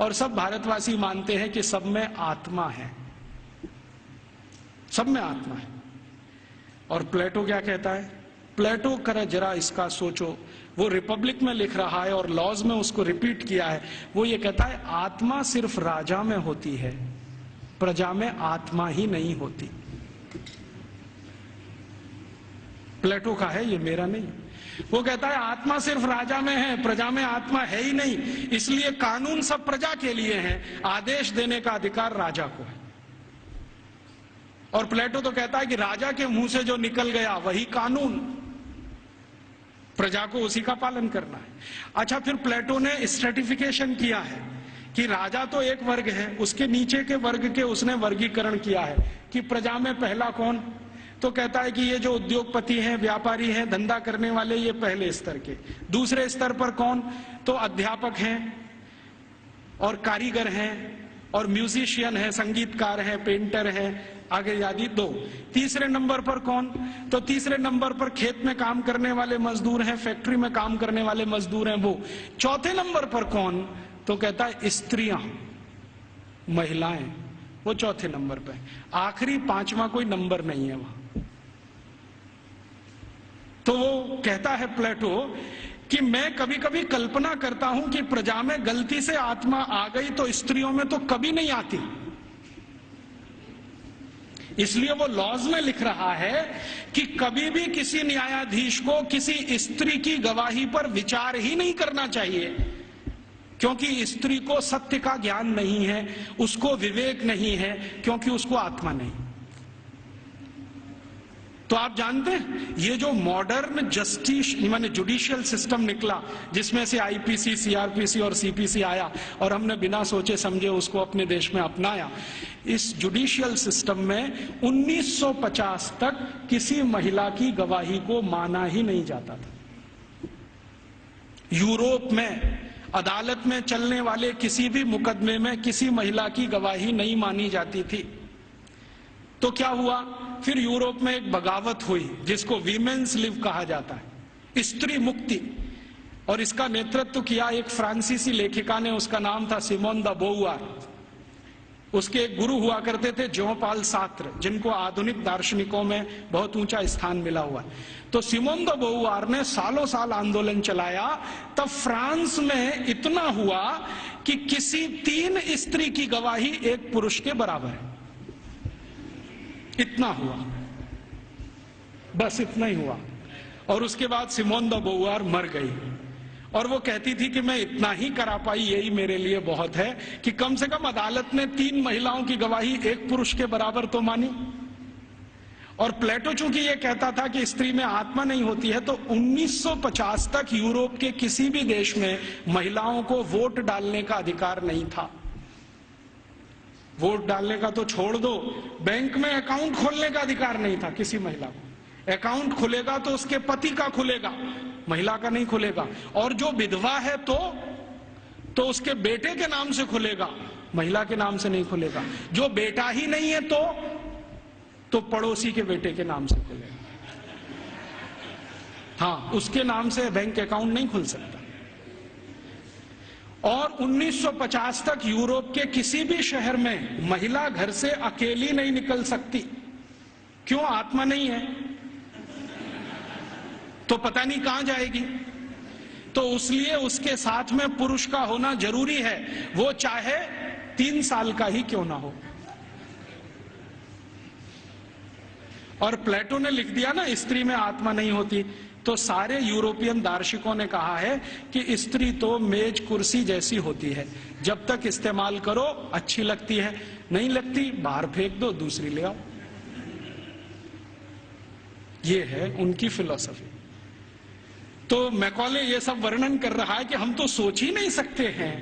और सब भारतवासी मानते हैं कि सब में आत्मा है, सब में आत्मा है। और प्लेटो क्या कहता है? प्लेटो करा जरा इसका सोचो, वो रिपब्लिक में लिख रहा है और लॉज में उसको रिपीट किया है। वो ये कहता है आत्मा सिर्फ राजा में होती है, प्रजा में आत्मा ही नहीं होती। प्लेटो का है, ये मेरा नहीं। वो कहता है आत्मा सिर्फ राजा में है, प्रजा में आत्मा है ही नहीं, इसलिए कानून सब प्रजा के लिए हैं, आदेश देने का अधिकार राजा को है। और प्लेटो तो कहता है कि राजा के मुंह से जो निकल गया वही कानून, प्रजा को उसी का पालन करना है। अच्छा, फिर प्लेटो ने स्ट्रेटिफिकेशन किया है कि राजा तो एक वर्ग है, उसके नीचे के वर्ग के उसने वर्गीकरण किया है कि प्रजा में पहला कौन? तो कहता है कि ये जो उद्योगपति हैं, व्यापारी हैं, धंधा करने वाले, ये पहले स्तर के। दूसरे स्तर पर कौन? तो अध्यापक हैं और कारीगर हैं और म्यूजिशियन है, संगीतकार है, पेंटर है, आगे आदि 2। तीसरे नंबर पर कौन? तो तीसरे नंबर पर खेत में काम करने वाले मजदूर हैं, फैक्ट्री में काम करने वाले मजदूर हैं वो। चौथे नंबर पर कौन? तो कहता है स्त्रियां, महिलाएं, वो चौथे नंबर पे। आखिरी 5वां कोई नंबर नहीं है वहां। तो वो कहता है प्लेटो कि मैं कभी कभी कल्पना करता हूं कि प्रजा में गलती से आत्मा आ गई तो स्त्रियों में तो कभी नहीं आती। इसलिए वो लॉज में लिख रहा है कि कभी भी किसी न्यायाधीश को किसी स्त्री की गवाही पर विचार ही नहीं करना चाहिए, क्योंकि स्त्री को सत्य का ज्ञान नहीं है, उसको विवेक नहीं है, क्योंकि उसको आत्मा नहीं। तो आप जानते हैं ये जो मॉडर्न जस्टिस माने जुडिशियल सिस्टम निकला, जिसमें से आईपीसी, सीआरपीसी और सीपीसी आया और हमने बिना सोचे समझे उसको अपने देश में अपनाया, इस जुडिशियल सिस्टम में 1950 तक किसी महिला की गवाही को माना ही नहीं जाता था। यूरोप में अदालत में चलने वाले किसी भी मुकदमे में किसी महिला की गवाही नहीं मानी जाती थी। तो क्या हुआ? फिर यूरोप में एक बगावत हुई जिसको वीमेन्स लिव कहा जाता है, स्त्री मुक्ति। और इसका नेतृत्व किया एक फ्रांसीसी लेखिका ने, उसका नाम था सिमोन द बोउआर। उसके एक गुरु हुआ करते थे जॉन पॉल सार्त्र, जिनको आधुनिक दार्शनिकों में बहुत ऊंचा स्थान मिला हुआ है। तो सिमोन द बोउआर ने सालों साल आंदोलन चलाया। तब फ्रांस में इतना हुआ कि किसी 3 स्त्री की गवाही एक पुरुष के बराबर है। इतना हुआ, बस इतना ही हुआ। और उसके बाद सिमोन द बोउआर मर गई और वो कहती थी कि मैं इतना ही करा पाई, यही मेरे लिए बहुत है कि कम से कम अदालत ने 3 महिलाओं की गवाही एक पुरुष के बराबर तो मानी। और प्लेटो चूंकि ये कहता था कि स्त्री में आत्मा नहीं होती है, तो 1950 तक यूरोप के किसी भी देश में महिलाओं को वोट डालने का अधिकार नहीं था। वोट डालने का तो छोड़ दो, बैंक में अकाउंट खोलने का अधिकार नहीं था किसी महिला को। अकाउंट खुलेगा तो उसके पति का खुलेगा, महिला का नहीं खुलेगा। और जो विधवा है तो उसके बेटे के नाम से खुलेगा, महिला के नाम से नहीं खुलेगा। जो बेटा ही नहीं है तो पड़ोसी के बेटे के नाम से खुलेगा। हाँ, उसके नाम से बैंक अकाउंट नहीं खुल सकता। और 1950 तक यूरोप के किसी भी शहर में महिला घर से अकेली नहीं निकल सकती। क्यों? आत्मा नहीं है तो पता नहीं कहां जाएगी। तो इसलिए उसके साथ में पुरुष का होना जरूरी है, वो चाहे 3 साल का ही क्यों ना हो। और प्लेटो ने लिख दिया ना स्त्री में आत्मा नहीं होती, तो सारे यूरोपियन दार्शनिकों ने कहा है कि स्त्री तो मेज कुर्सी जैसी होती है, जब तक इस्तेमाल करो अच्छी लगती है, नहीं लगती बाहर फेंक दो, दूसरी ले आओ। ये है उनकी फिलॉसफी। तो मैकॉले ये सब वर्णन कर रहा है कि हम तो सोच ही नहीं सकते हैं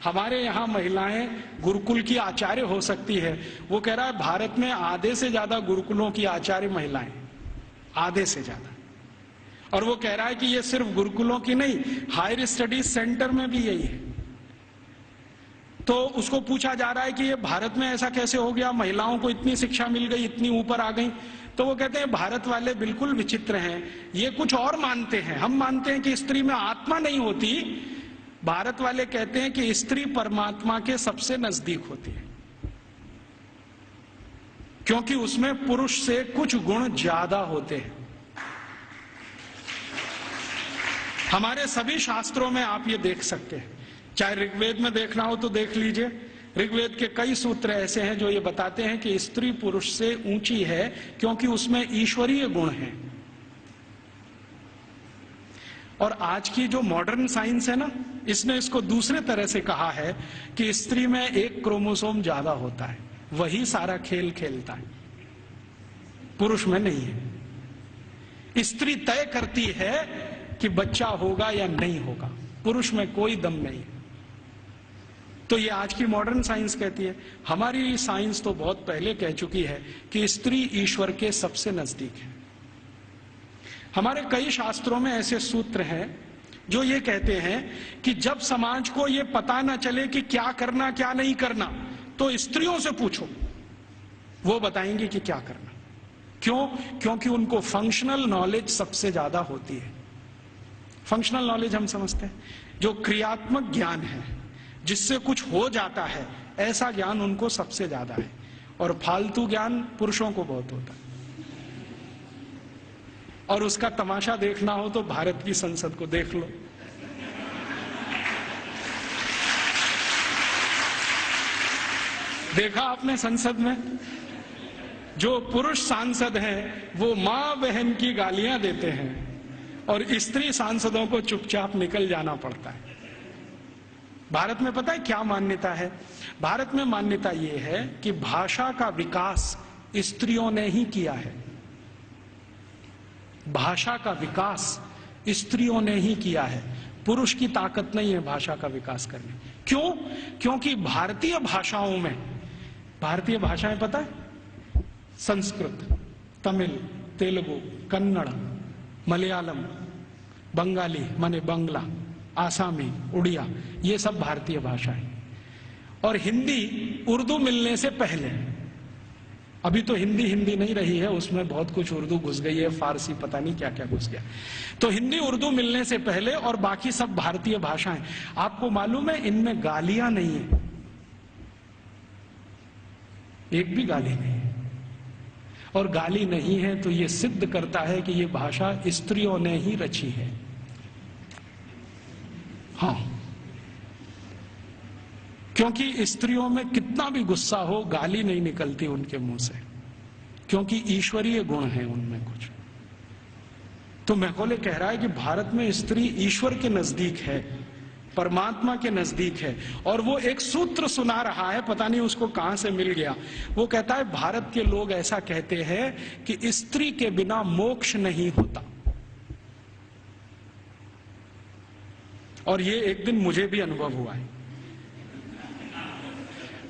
हमारे यहाँ महिलाएं गुरुकुल की आचार्य हो सकती है। वो कह रहा है भारत में आधे से ज्यादा गुरुकुलों की आचार्य महिलाएं, आधे से ज्यादा। और वो कह रहा है कि ये सिर्फ गुरुकुलों की नहीं, हायर स्टडीज सेंटर में भी यही है। तो उसको पूछा जा रहा है कि ये भारत में ऐसा कैसे हो गया, महिलाओं को इतनी शिक्षा मिल गई, इतनी ऊपर आ गई। तो वो कहते हैं भारत वाले बिल्कुल विचित्र हैं, ये कुछ और मानते हैं। हम मानते हैं कि स्त्री में आत्मा नहीं होती, भारत वाले कहते हैं कि स्त्री परमात्मा के सबसे नजदीक होती है, क्योंकि उसमें पुरुष से कुछ गुण ज्यादा होते हैं। हमारे सभी शास्त्रों में आप ये देख सकते हैं, चाहे ऋग्वेद में देखना हो तो देख लीजिए। ऋग्वेद के कई सूत्र ऐसे हैं जो ये बताते हैं कि स्त्री पुरुष से ऊंची है, क्योंकि उसमें ईश्वरीय गुण हैं। और आज की जो मॉडर्न साइंस है ना, इसने इसको दूसरे तरह से कहा है कि स्त्री में एक क्रोमोसोम ज्यादा होता है, वही सारा खेल खेलता है, पुरुष में नहीं है। स्त्री तय करती है कि बच्चा होगा या नहीं होगा, पुरुष में कोई दम नहीं है। तो ये आज की मॉडर्न साइंस कहती है। हमारी साइंस तो बहुत पहले कह चुकी है कि स्त्री ईश्वर के सबसे नजदीक है। हमारे कई शास्त्रों में ऐसे सूत्र हैं जो ये कहते हैं कि जब समाज को ये पता ना चले कि क्या करना क्या नहीं करना, तो स्त्रियों से पूछो, वो बताएंगी कि क्या करना। क्यों? क्योंकि उनको फंक्शनल नॉलेज सबसे ज्यादा होती है। फंक्शनल नॉलेज हम समझते हैं, जो क्रियात्मक ज्ञान है, जिससे कुछ हो जाता है, ऐसा ज्ञान उनको सबसे ज्यादा है। और फालतू ज्ञान पुरुषों को बहुत होता है। और उसका तमाशा देखना हो तो भारत की संसद को देख लो। देखा आपने संसद में जो पुरुष सांसद हैं वो मां बहन की गालियां देते हैं, और स्त्री सांसदों को चुपचाप निकल जाना पड़ता है। भारत में पता है क्या मान्यता है? भारत में मान्यता यह है कि भाषा का विकास स्त्रियों ने ही किया है। भाषा का विकास स्त्रियों ने ही किया है, पुरुष की ताकत नहीं है भाषा का विकास करने। क्यों? क्योंकि भारतीय भाषाओं में, भारतीय भाषाएं पता है, संस्कृत, तमिल, तेलुगु, कन्नड़, मलयालम, बंगाली माने बंगला, आसामी, उड़िया, ये सब भारतीय भाषा है। और हिंदी उर्दू मिलने से पहले, अभी तो हिंदी हिंदी नहीं रही है, उसमें बहुत कुछ उर्दू घुस गई है, फारसी, पता नहीं क्या क्या घुस गया। तो हिंदी उर्दू मिलने से पहले और बाकी सब भारतीय भाषाएं, आपको मालूम है इनमें गालियां नहीं है, एक भी गाली नहीं है। और गाली नहीं है तो ये सिद्ध करता है कि ये भाषा स्त्रियों ने ही रची है। हाँ, क्योंकि स्त्रियों में कितना भी गुस्सा हो, गाली नहीं निकलती उनके मुंह से, क्योंकि ईश्वरीय गुण है उनमें कुछ। तो मैकॉले कह रहा है कि भारत में स्त्री ईश्वर के नजदीक है, परमात्मा के नजदीक है। और वो एक सूत्र सुना रहा है, पता नहीं उसको कहां से मिल गया। वो कहता है भारत के लोग ऐसा कहते हैं कि स्त्री के बिना मोक्ष नहीं होता। और ये एक दिन मुझे भी अनुभव हुआ है।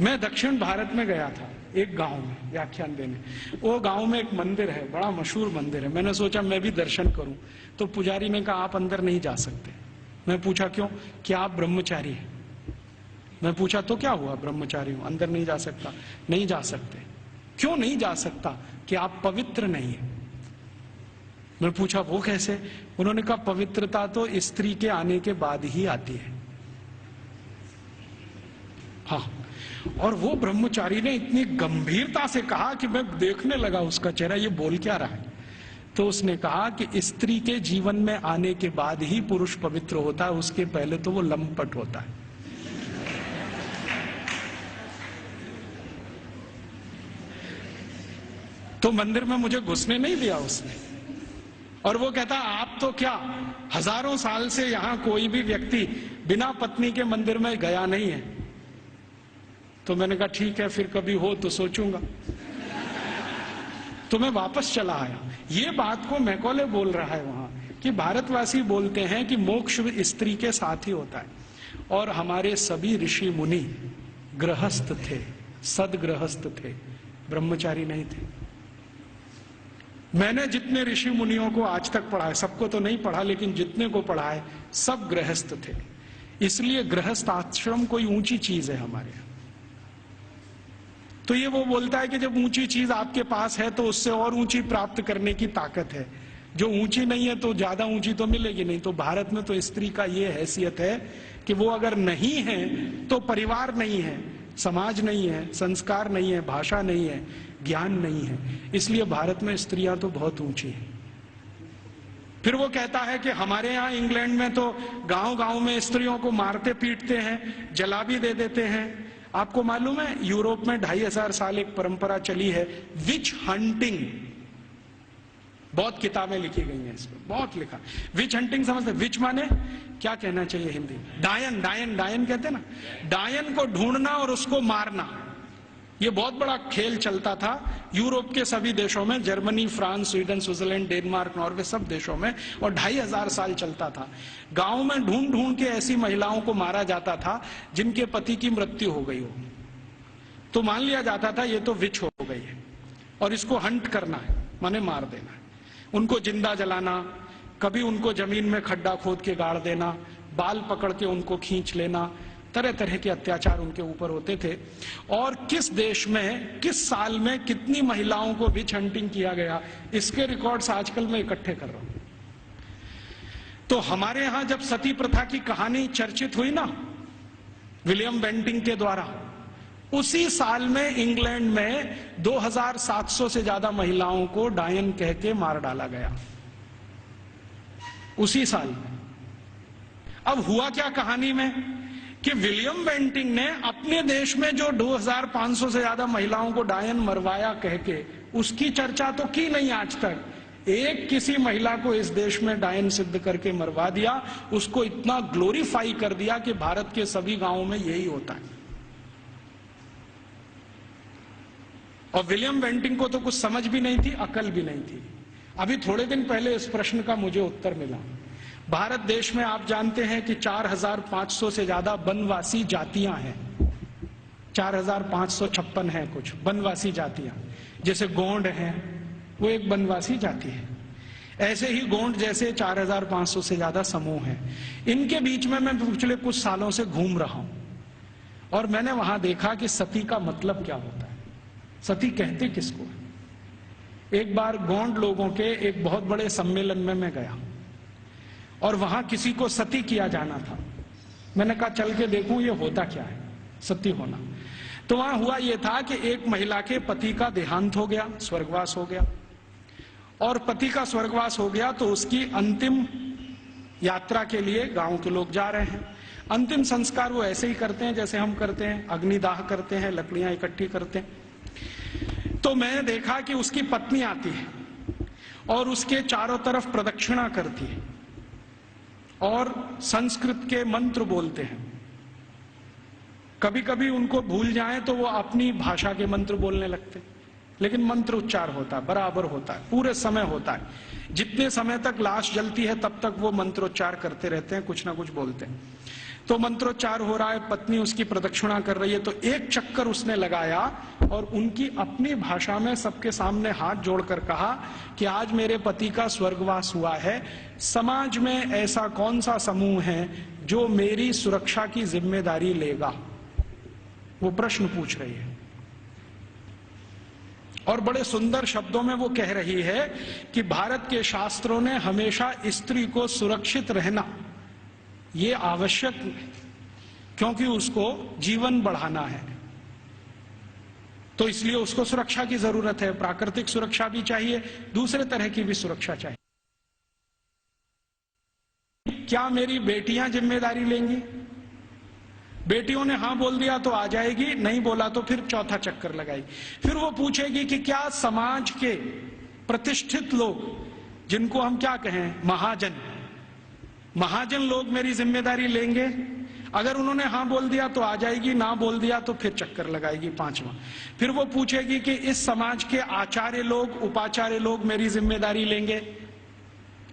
मैं दक्षिण भारत में गया था, एक गांव में व्याख्यान देने। वो गांव में एक मंदिर है, बड़ा मशहूर मंदिर है। मैंने सोचा मैं भी दर्शन करूं, तो पुजारी ने कहा आप अंदर नहीं जा सकते। मैं पूछा क्यों? क्या आप ब्रह्मचारी हैं? मैं पूछा तो क्या हुआ, ब्रह्मचारी हूं, अंदर नहीं जा सकता। नहीं जा सकते। क्यों नहीं जा सकता? कि आप पवित्र नहीं है। मैं पूछा वो कैसे? उन्होंने कहा पवित्रता तो स्त्री के आने के बाद ही आती है। हाँ, और वो ब्रह्मचारी ने इतनी गंभीरता से कहा कि मैं देखने लगा उसका चेहरा, ये बोल क्या रहा है। तो उसने कहा कि स्त्री के जीवन में आने के बाद ही पुरुष पवित्र होता है, उसके पहले तो वो लंपट होता है। तो मंदिर में मुझे घुसने नहीं दिया उसने। और वो कहता आप तो क्या, हजारों साल से यहां कोई भी व्यक्ति बिना पत्नी के मंदिर में गया नहीं है। तो मैंने कहा ठीक है, फिर कभी हो तो सोचूंगा। तो मैं वापस चला आया। ये बात को मैकॉले बोल रहा है वहां, कि भारतवासी बोलते हैं कि मोक्ष स्त्री के साथ ही होता है। और हमारे सभी ऋषि मुनि गृहस्थ थे, सदगृहस्थ थे, ब्रह्मचारी नहीं थे। मैंने जितने ऋषि मुनियों को आज तक पढ़ा है, सबको तो नहीं पढ़ा, लेकिन जितने को पढ़ा है सब गृहस्थ थे। इसलिए गृहस्थ आश्रम कोई ऊंची चीज है हमारे यहाँ। तो ये वो बोलता है कि जब ऊंची चीज आपके पास है तो उससे और ऊंची प्राप्त करने की ताकत है। जो ऊंची नहीं है तो ज्यादा ऊंची तो मिलेगी नहीं। तो भारत में तो स्त्री का ये हैसियत है कि वो अगर नहीं है तो परिवार नहीं है, समाज नहीं है, संस्कार नहीं है, भाषा नहीं है, ज्ञान नहीं है। इसलिए भारत में स्त्रियां तो बहुत ऊंची हैं। फिर वो कहता है कि हमारे यहाँ इंग्लैंड में तो गांव गांव में स्त्रियों को मारते पीटते हैं, जला भी दे देते हैं। आपको मालूम है यूरोप में 2500 साल एक परंपरा चली है विच हंटिंग। बहुत किताबें लिखी गई हैं इस पर, बहुत लिखा। विच हंटिंग समझते? विच माने क्या कहना चाहिए हिंदी? डायन, डायन, डायन कहते हैं ना। डायन को ढूंढना और उसको मारना, ये बहुत बड़ा खेल चलता था यूरोप के सभी देशों में, Germany, France, Sweden, Switzerland, Denmark, Norway, सब देशों में, और 2500 साल चलता था। गांव में ढूंढ ढूंढ के ऐसी महिलाओं को मारा जाता था जिनके पति की मृत्यु हो गई हो, तो मान लिया जाता था ये तो विच हो गई है और इसको हंट करना है, माने मार देना है। उनको जिंदा जलाना, कभी उनको जमीन में खड्डा खोद के गाड़ देना, बाल पकड़ के उनको खींच लेना, तरह तरह के अत्याचार उनके ऊपर होते थे। और किस देश में किस साल में कितनी महिलाओं को विच हंटिंग किया गया, इसके रिकॉर्ड्स आजकल मैं इकट्ठे कर रहा हूं। तो हमारे यहां जब सती प्रथा की कहानी चर्चित हुई ना विलियम बेंटिंक के द्वारा, उसी साल में इंग्लैंड में 2700 से ज्यादा महिलाओं को डायन कह के मार डाला गया, उसी साल में। अब हुआ क्या कहानी में कि विलियम बेंटिंक ने अपने देश में जो 2500 से ज्यादा महिलाओं को डायन मरवाया कह के, उसकी चर्चा तो की नहीं आज तक। एक किसी महिला को इस देश में डायन सिद्ध करके मरवा दिया, उसको इतना ग्लोरीफाई कर दिया कि भारत के सभी गांवों में यही होता है। और विलियम बेंटिंक को तो कुछ समझ भी नहीं थी, अकल भी नहीं थी। अभी थोड़े दिन पहले इस प्रश्न का मुझे उत्तर मिला। भारत देश में आप जानते हैं कि 4500 से ज्यादा वनवासी जातियां हैं, 4556 हैं कुछ वनवासी जातियां। जैसे गोंड हैं, वो एक वनवासी जाति है। ऐसे ही गोंड जैसे 4500 से ज्यादा समूह हैं। इनके बीच में मैं पिछले कुछ सालों से घूम रहा हूं और मैंने वहां देखा कि सती का मतलब क्या होता है, सती कहते किसको है। एक बार गोंड लोगों के एक बहुत बड़े सम्मेलन में मैं गया और वहां किसी को सती किया जाना था। मैंने कहा चल के देखूं ये होता क्या है सती होना। तो वहां हुआ ये था कि एक महिला के पति का देहांत हो गया, स्वर्गवास हो गया, और पति का स्वर्गवास हो गया तो उसकी अंतिम यात्रा के लिए गांव के लोग जा रहे हैं। अंतिम संस्कार वो ऐसे ही करते हैं जैसे हम करते हैं, अग्निदाह करते हैं, लकड़ियां इकट्ठी करते हैं। तो मैंने देखा कि उसकी पत्नी आती है और उसके चारों तरफ प्रदक्षिणा करती है और संस्कृत के मंत्र बोलते हैं। कभी कभी उनको भूल जाएं तो वो अपनी भाषा के मंत्र बोलने लगते, लेकिन मंत्र उच्चार होता है, बराबर होता है, पूरे समय होता है। जितने समय तक लाश जलती है तब तक वो मंत्रोच्चार करते रहते हैं, कुछ ना कुछ बोलते हैं। तो मंत्रोच्चार हो रहा है, पत्नी उसकी प्रदक्षिणा कर रही है, तो एक चक्कर उसने लगाया और उनकी अपनी भाषा में सबके सामने हाथ जोड़कर कहा कि आज मेरे पति का स्वर्गवास हुआ है, समाज में ऐसा कौन सा समूह है जो मेरी सुरक्षा की जिम्मेदारी लेगा। वो प्रश्न पूछ रही है और बड़े सुंदर शब्दों में वो कह रही है कि भारत के शास्त्रों ने हमेशा स्त्री को सुरक्षित रहना ये आवश्यक, क्योंकि उसको जीवन बढ़ाना है, तो इसलिए उसको सुरक्षा की जरूरत है। प्राकृतिक सुरक्षा भी चाहिए, दूसरे तरह की भी सुरक्षा चाहिए। क्या मेरी बेटियां जिम्मेदारी लेंगी? बेटियों ने हां बोल दिया तो आ जाएगी, नहीं बोला तो फिर चौथा चक्कर लगाएगी। फिर वो पूछेगी कि क्या समाज के प्रतिष्ठित लोग, जिनको हम क्या कहें महाजन लोग मेरी जिम्मेदारी लेंगे? अगर उन्होंने हां बोल दिया तो आ जाएगी, ना बोल दिया तो फिर चक्कर लगाएगी पांचवा। फिर वो पूछेगी कि इस समाज के आचार्य लोग, उपाचार्य लोग मेरी जिम्मेदारी लेंगे?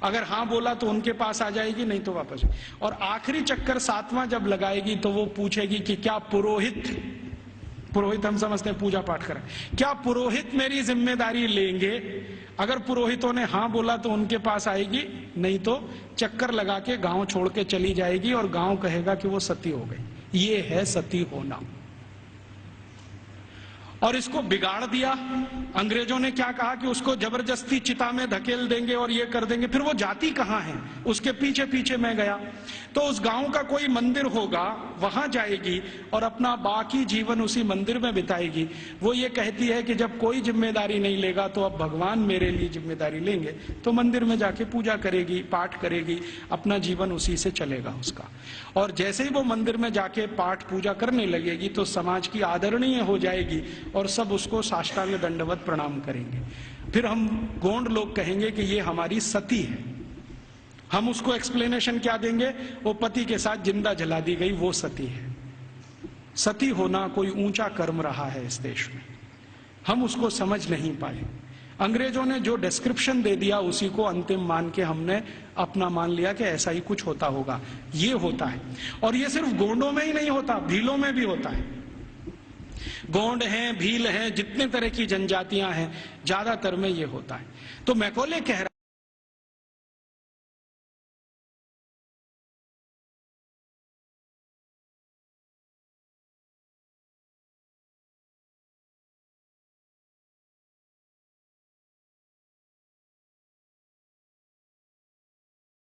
अगर हां बोला तो उनके पास आ जाएगी, नहीं तो वापस। और आखिरी चक्कर सातवां जब लगाएगी तो वो पूछेगी कि क्या पुरोहित हम समझते हैं पूजा पाठ करें, क्या पुरोहित मेरी जिम्मेदारी लेंगे? अगर पुरोहितों ने हां बोला तो उनके पास आएगी, नहीं तो चक्कर लगा के गांव छोड़ के चली जाएगी और गांव कहेगा कि वो सती हो गई। ये है सती होना। और इसको बिगाड़ दिया। अंग्रेजों ने क्या कहा कि उसको जबरदस्ती चिता में धकेल देंगे और ये कर देंगे। फिर वो जाती कहाँ है, उसके पीछे पीछे मैं गया तो उस गांव का कोई मंदिर होगा, वहां जाएगी और अपना बाकी जीवन उसी मंदिर में बिताएगी। वो ये कहती है कि जब कोई जिम्मेदारी नहीं लेगा तो अब भगवान मेरे लिए जिम्मेदारी लेंगे, तो मंदिर में जाके पूजा करेगी, पाठ करेगी, अपना जीवन उसी से चलेगा उसका। और जैसे ही वो मंदिर में जाके पाठ पूजा करने लगेगी तो समाज की आदरणीय हो जाएगी और सब उसको साष्टांग दंडवत प्रणाम करेंगे। फिर हम गोंड लोग कहेंगे कि ये हमारी सती है। हम उसको एक्सप्लेनेशन क्या देंगे, वो पति के साथ जिंदा जला दी गई, वो सती है। सती होना कोई ऊंचा कर्म रहा है इस देश में, हम उसको समझ नहीं पाए। अंग्रेजों ने जो डिस्क्रिप्शन दे दिया उसी को अंतिम मान के हमने अपना मान लिया कि ऐसा ही कुछ होता होगा। ये होता है, और ये सिर्फ गोंडों में ही नहीं होता, भीलों में भी होता है। गोंड हैं, भील हैं, जितने तरह की जनजातियां हैं, ज्यादातर में ये होता है। तो मैकॉले कह रहा